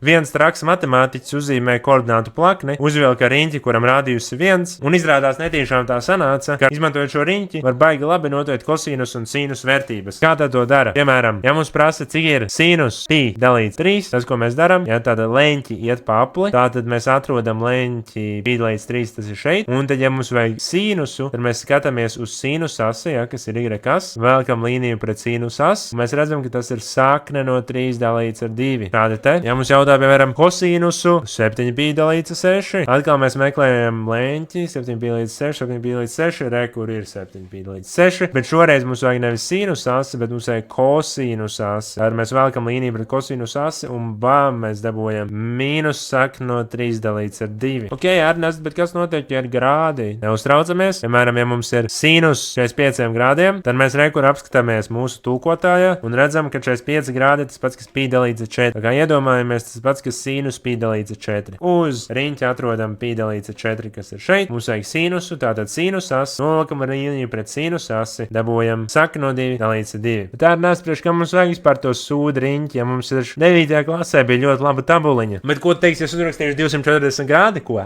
Viens traks matemātiķis uzzīmē koordinātu plakni, uzvilka riņķi, kuram rādījusi 1, un izrādās netīšām tā sanāca, ka izmantojot šo riņķi, var baigi labi noteikt kosīnus un sīnus vērtības. Kā tad to dara? Piemēram, ja mums prasa, cik ir sīnus pi dalīts 3, tas, ko mēs darām, ja tāda leņķi iet pa apli, tātad mēs atrodam leņķi pi dalīts 3, tas ir šeit, un tad, ja mums vajag sīnusu, tad mēs skatāmies uz sīnus asi, ja, kas ir y-as, velkam līniju pret sīnus asi, un mēs redzam, ka tas ir sakne no 3 dalīts ar 2. Tāda te, ja mums jautā, piemēram, kosīnusu 7 pi dalīts ar 6, atkal mēs meklējam leņķi 7 pi līdz 6, 7 pi līdz 6, re, kur ir 7 pi līdz 6, bet šoreiz mums vajag nevis sīnus asi, bet mums vajag kosīnus asi. Tad mēs velkam līniju pret kosīnus asi, un bam, mēs dabūjam mīnus sakni no 3 dalīts ar 2. Ok, Ernest, bet kas notiek, ja ir grādi? Neuztraucamies. Piemēram, ja mums ir sīnus 45 grādiem, tad mēs rekur apskatāmies mūsu tulkotājā un redzam, ka 45 grādi tas pats, kas pi dalīts ar 4. Tā kā iedomājamies, tas pats, kas sīnus pi dalīts ar 4. Uz riņķa atrodam pi dalīts ar 4, kas ir šeit. Mums vajag sīnusu, tātad sīnus asi, nolikam ar līniju pret sīnus asi, dabūjam sakni no 2 dalīts ar 2. Bet tā ir nesprieš, ka mums vajag vispār to sūdu riņķi, ja mums ir 9. klasē bija ļoti laba tabuliņa. Bet ko teiks, ja es uzrakstīšu 240 grādi, ko?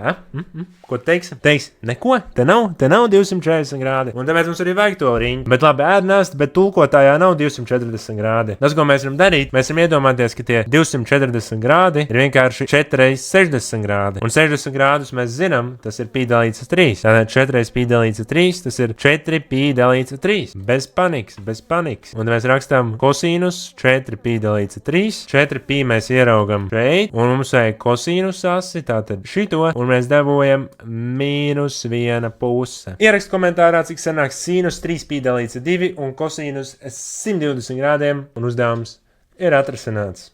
Ko teiksi? Teiks, neko, te nav 240 grādi. Un tāpēc mums arī vajag to riņķi. Bet labi, Ernest, bet tulkotājā nav 240 grādi. Tas, ko mēs varam darīt, mēs varam iedomāties, ka tie 240 grādi ir vienkārši 4 x 60 grādi. Un 60 grādus mēs zinām, tas ir pi dalīts ar 3. Tātad 4 x pi dalīts ar 3, tas ir 4 pi dalīts ar 3. Bez panikas. Un mēs rakstām kosīnus 4 pi dalīts ar 3. 4 pi mēs ieraugam šeit, un mums vajag kosīnus asi, tātad šito, un mēs dabūjam -1 puse. Ierakst komentārā, cik sanāks sīnus 3 pi dalīts ar 2 un kosīnus 120 grādiem, un uzdevums ir atrasināts.